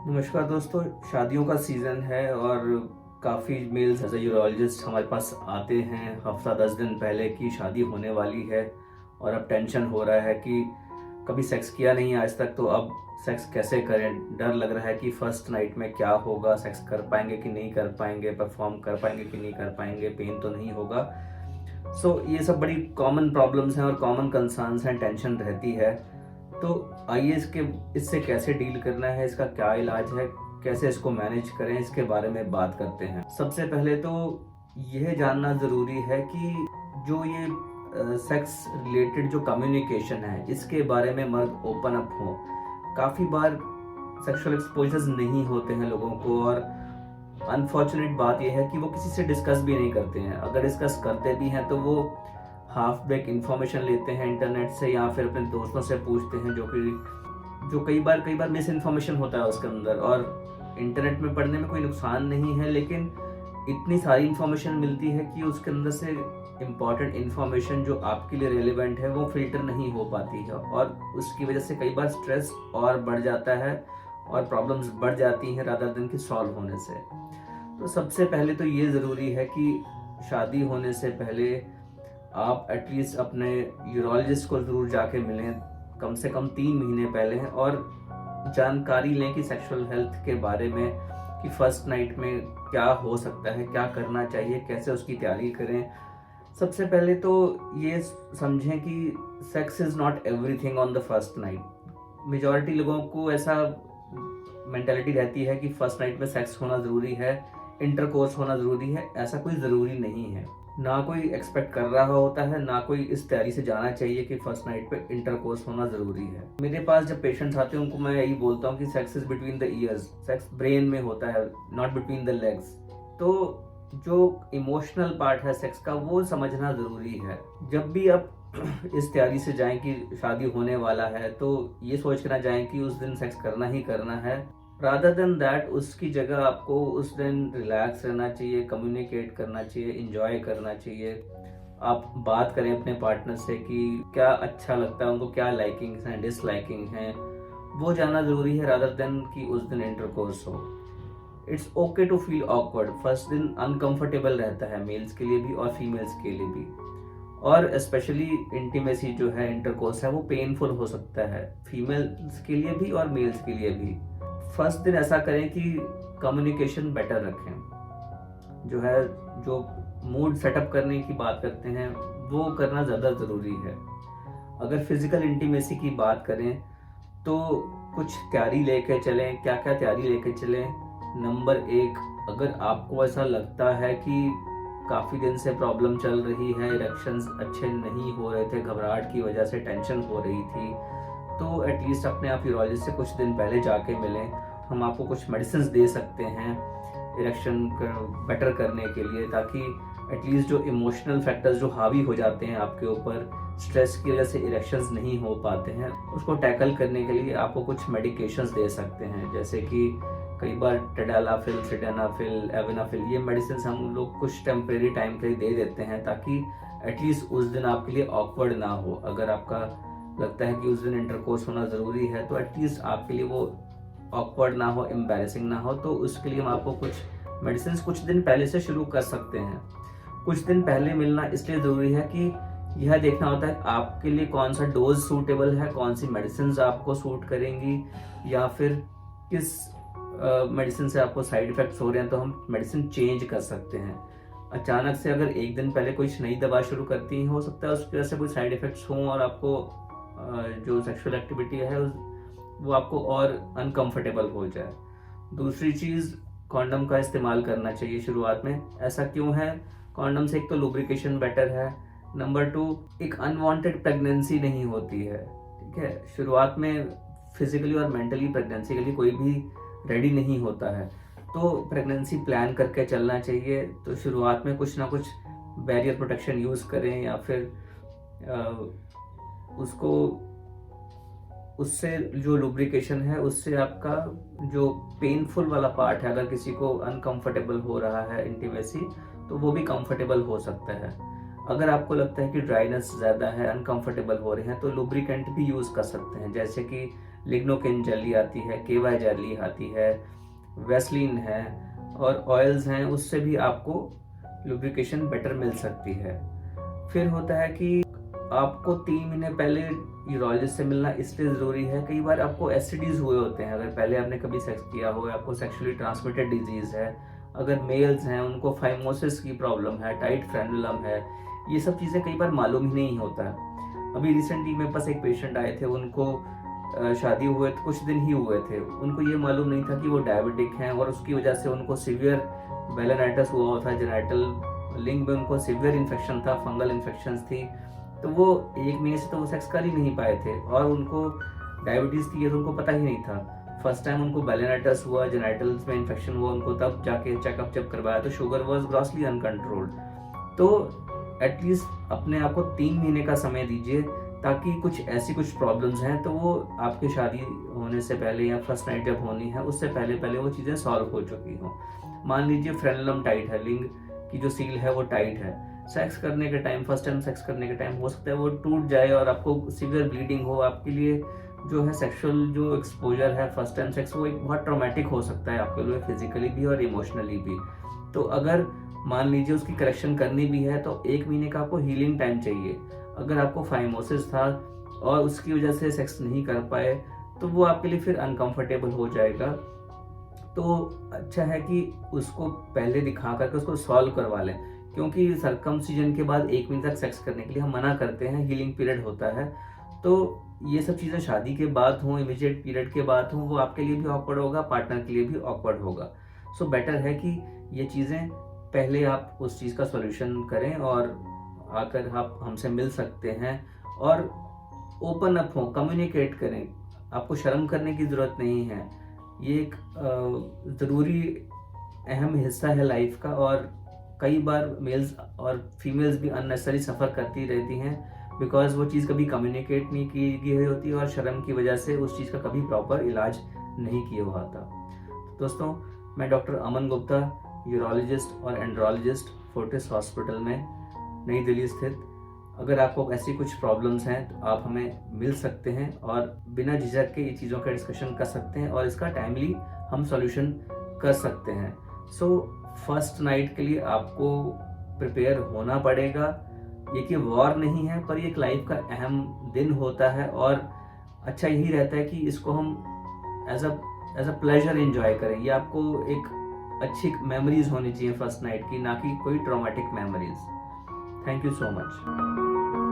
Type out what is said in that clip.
नमस्कार दोस्तों। शादियों का सीज़न है और काफ़ी मेल्स एज ए यूरोलॉजिस्ट हमारे पास आते हैं हफ्ता 10 दिन पहले कि शादी होने वाली है और अब टेंशन हो रहा है कि कभी सेक्स किया नहीं आज तक, तो अब सेक्स कैसे करें। डर लग रहा है कि फर्स्ट नाइट में क्या होगा, सेक्स कर पाएंगे कि नहीं कर पाएंगे, परफॉर्म कर पाएंगे कि नहीं कर पाएंगे, पेन तो नहीं होगा। ये सब बड़ी कॉमन प्रॉब्लम्स हैं और कॉमन कंसर्न्स हैं, टेंशन रहती है। तो आइए इससे कैसे डील करना है, इसका क्या इलाज है, कैसे इसको मैनेज करें, इसके बारे में बात करते हैं। सबसे पहले तो यह जानना ज़रूरी है कि जो ये सेक्स रिलेटेड जो कम्युनिकेशन है, इसके बारे में मर्द ओपन अप हो। काफ़ी बार सेक्सुअल एक्सपोजर्स नहीं होते हैं लोगों को, और अनफॉर्चुनेट बात यह है कि वो किसी से डिस्कस भी नहीं करते हैं। अगर डिस्कस करते भी हैं तो वो हाफ बैक इंफॉर्मेशन लेते हैं इंटरनेट से या फिर अपने दोस्तों से पूछते हैं, जो कई बार मिस इन्फॉर्मेशन होता है उसके अंदर। और इंटरनेट में पढ़ने में कोई नुकसान नहीं है, लेकिन इतनी सारी इन्फॉर्मेशन मिलती है कि उसके अंदर से इम्पॉर्टेंट इन्फॉर्मेशन जो आपके लिए रेलिवेंट है वो फिल्टर नहीं हो पाती है, और उसकी वजह से कई बार स्ट्रेस और बढ़ जाता है और प्रॉब्लम्स बढ़ जाती हैं रादर देन कि सॉल्व होने से। तो सबसे पहले तो ये ज़रूरी है कि शादी होने से पहले आप एटलीस्ट अपने यूरोलॉजिस्ट को ज़रूर जाके मिलें, कम से कम 3 महीने पहले हैं, और जानकारी लें कि सेक्सुअल हेल्थ के बारे में, कि फर्स्ट नाइट में क्या हो सकता है, क्या करना चाहिए, कैसे उसकी तैयारी करें। सबसे पहले तो ये समझें कि sex is not everything on the first night. Majority लोगों को ऐसा मेंटालिटी रहती है कि फर्स्ट नाइट में सेक्स होना ज़रूरी है, इंटरकोर्स होना ज़रूरी है। ऐसा कोई ज़रूरी नहीं है, ना कोई एक्सपेक्ट कर रहा होता है, ना कोई इस तैयारी से जाना चाहिए कि फर्स्ट नाइट पे इंटरकोर्स होना ज़रूरी है। मेरे पास जब पेशेंट्स आते हैं उनको मैं यही बोलता हूँ कि sex is between the years, sex brain में होता है, नॉट बिटवीन द लेग्स। तो जो इमोशनल पार्ट है सेक्स का, वो समझना ज़रूरी है। जब भी आप इस तैयारी से जाएं कि शादी होने वाला है, तो ये सोच कर ना जाएं कि उस दिन सेक्स करना ही करना है। रादर देन दैट, उसकी जगह आपको उस दिन रिलैक्स रहना चाहिए, कम्युनिकेट करना चाहिए, इंजॉय करना चाहिए। आप बात करें अपने पार्टनर से कि क्या अच्छा लगता है उनको, क्या लाइकिंग्स हैं, डिसलाइकिंग हैं, वो जानना ज़रूरी है रादर देन कि उस दिन इंटरकोर्स हो। It's okay to feel awkward. First दिन अनकंफर्टेबल रहता है मेल्स के लिए भी और फीमेल्स के लिए भी, और स्पेशली इंटीमेसी जो है, इंटरकोर्स है, वो पेनफुल हो सकता है फीमेल्स के लिए भी और मेल्स के लिए भी। फर्स्ट दिन ऐसा करें कि कम्युनिकेशन बेटर रखें। जो मूड सेटअप करने की बात करते हैं, वो करना ज़्यादा ज़रूरी है। अगर फिजिकल इंटीमेसी की बात करें तो कुछ तैयारी लेके चलें। क्या क्या तैयारी लेके चलें? नंबर 1, अगर आपको ऐसा लगता है कि काफ़ी दिन से प्रॉब्लम चल रही है, इरेक्शंस अच्छे नहीं हो रहे थे, घबराहट की वजह से टेंशन हो रही थी, तो एटलीस्ट अपने आप यूरोलॉजिस्ट से कुछ दिन पहले जाके मिलें। हम आपको कुछ मेडिसिन दे सकते हैं इरेक्शन बेटर करने के लिए, ताकि एटलीस्ट जो इमोशनल फैक्टर्स जो हावी हो जाते हैं आपके ऊपर, स्ट्रेस की वजह से इरेक्शंस नहीं हो पाते हैं, उसको टैकल करने के लिए आपको कुछ मेडिकेशंस दे सकते हैं। जैसे कि कई बार टेडालाफिल, सिडेनाफिल, एविनाफिल, ये मेडिसिन हम लोग कुछ टेम्परेरी टाइम के लिए दे देते हैं, ताकि एटलीस्ट उस दिन आपके लिए ऑकवर्ड ना हो। अगर आपका लगता है कि उस दिन इंटरकोर्स होना ज़रूरी है, तो एटलीस्ट आपके लिए वो ऑकवर्ड ना हो, एम्बैरेसिंग ना हो। तो उसके लिए हम आपको कुछ मेडिसिन कुछ दिन पहले से शुरू कर सकते हैं। कुछ दिन पहले मिलना इसलिए ज़रूरी है कि यह देखना होता है आपके लिए कौन सा डोज सूटेबल है, कौन सी मेडिसिन आपको सूट करेंगी, या फिर किस मेडिसिन से आपको साइड इफ़ेक्ट्स हो रहे हैं, तो हम मेडिसिन चेंज कर सकते हैं। अचानक से अगर एक दिन पहले कोई नई दवा शुरू करती है, हो सकता है उसकी वजह से कोई साइड इफ़ेक्ट्स हों और आपको जो सेक्सुअल एक्टिविटी है वो आपको और अनकंफर्टेबल हो जाए। दूसरी चीज़, कॉन्डम का इस्तेमाल करना चाहिए शुरुआत में। ऐसा क्यों है? कॉन्डम से एक तो लुब्रिकेशन बेटर है, नंबर 2, एक अनवांटेड प्रेगनेंसी नहीं होती है। ठीक है, शुरुआत में फिजिकली और मेंटली प्रेगनेंसी के लिए कोई भी रेडी नहीं होता है, तो प्रेगनेंसी प्लान करके चलना चाहिए। तो शुरुआत में कुछ ना कुछ बैरियर प्रोटेक्शन यूज़ करें, या फिर उसको उससे जो लुब्रिकेशन है उससे आपका जो पेनफुल वाला पार्ट है, अगर किसी को अनकंफर्टेबल हो रहा है इंटीमेसी, तो वो भी कंफर्टेबल हो सकता है। अगर आपको लगता है कि ड्राइनेस ज़्यादा है, अनकंफर्टेबल हो रहे हैं, तो लुब्रिकेंट भी यूज़ कर सकते हैं, जैसे कि लिग्नोकेन जेली आती है, केवाई जेली आती है, वैसलीन है और ऑयल्स हैं, उससे भी आपको लुब्रिकेशन बेटर मिल सकती है। फिर होता है कि आपको 3 महीने पहले यूरोलॉजिस्ट से मिलना इसलिए ज़रूरी है, कई बार आपको एसटीडीज हुए होते हैं, अगर पहले आपने कभी सेक्स किया हो, आपको सेक्सुअली ट्रांसमिटेड डिजीज़ है, अगर मेल्स हैं उनको फाइमोसिस की प्रॉब्लम है, टाइट फ्रेनुलम है, ये सब चीज़ें कई बार मालूम ही नहीं होता है। अभी रिसेंटली मेरे पास एक पेशेंट आए थे, उनको शादी हुए तो कुछ दिन ही हुए थे, उनको ये मालूम नहीं था कि वो डायबिटिक हैं और उसकी वजह से उनको सीवियर बेलेनाइटिस हुआ था, जेनाइटल लिंग में उनको सीवियर इन्फेक्शन था, फंगल इन्फेक्शंस थी, तो वो 1 महीने से तो वो सेक्स कर ही नहीं पाए थे और उनको डायबिटीज़ थी, ये तो उनको पता ही नहीं था। फर्स्ट टाइम उनको बेलेनाइटिस हुआ, जेनाइटल्स में इन्फेक्शन हुआ उनको, तब जाके चेकअप जब करवाया तो शुगर वाज ग्रॉसली अनकंट्रोल्ड। तो एटलीस्ट अपने आप को 3 महीने का समय दीजिए, ताकि कुछ प्रॉब्लम्स हैं तो वो आपकी शादी होने से पहले या फर्स्ट नाइट जब होनी है उससे पहले पहले वो चीज़ें सॉल्व हो चुकी हों। मान लीजिए फ्रेनुलम टाइट है, लिंग की जो सील है वो टाइट है, सेक्स करने के टाइम, फर्स्ट टाइम सेक्स करने के टाइम हो सकता है वो टूट जाए और आपको सीवियर ब्लीडिंग हो। आपके लिए जो है सेक्सुअल जो एक्सपोजर है फर्स्ट टाइम सेक्स, वो एक बहुत ट्रॉमेटिक हो सकता है आपके लिए, फिजिकली भी और इमोशनली भी। तो अगर मान लीजिए उसकी करेक्शन करनी भी है तो 1 महीने का आपको हीलिंग टाइम चाहिए। अगर आपको फाइमोसिस था और उसकी वजह से सेक्स नहीं कर पाए तो वो आपके लिए फिर अनकंफर्टेबल हो जाएगा। तो अच्छा है कि उसको पहले दिखा करके उसको सॉल्व करवा लें, क्योंकि सर्कमसिजन के बाद 1 महीने तक सेक्स करने के लिए हम मना करते हैं, हीलिंग पीरियड होता है। तो ये सब चीज़ें शादी के बाद हों, इमीडिएट पीरियड के बाद हों, वो आपके लिए भी ऑकवर्ड होगा, पार्टनर के लिए भी ऑकवर्ड होगा। सो बेटर है कि ये चीज़ें पहले आप उस चीज़ का सॉल्यूशन करें और आकर आप हमसे मिल सकते हैं और ओपन अप हो, कम्युनिकेट करें। आपको शर्म करने की ज़रूरत नहीं है, ये एक ज़रूरी अहम हिस्सा है लाइफ का। और कई बार मेल्स और फीमेल्स भी अननेसेसरी सफ़र करती रहती हैं, बिकॉज वो चीज़ कभी कम्युनिकेट नहीं की गई होती और शर्म की वजह से उस चीज़ का कभी प्रॉपर इलाज नहीं किया हुआ था। दोस्तों, मैं डॉक्टर अमन गुप्ता, यूरोलॉजिस्ट और एंड्रोलॉजिस्ट, फोर्टिस हॉस्पिटल में, नई दिल्ली स्थित। अगर आपको ऐसी कुछ प्रॉब्लम्स हैं तो आप हमें मिल सकते हैं और बिना झिझक के ये चीज़ों का डिस्कशन कर सकते हैं और इसका टाइमली हम सॉल्यूशन कर सकते हैं। सो फर्स्ट नाइट के लिए आपको प्रिपेयर होना पड़ेगा। ये कि वॉर नहीं है, पर ये एक लाइफ का अहम दिन होता है और अच्छा यही रहता है कि इसको हम एज अ प्लेजर एंजॉय करें। ये आपको एक अच्छी मेमोरीज होनी चाहिए फर्स्ट नाइट की, ना कि कोई traumatic memories. Thank you so much.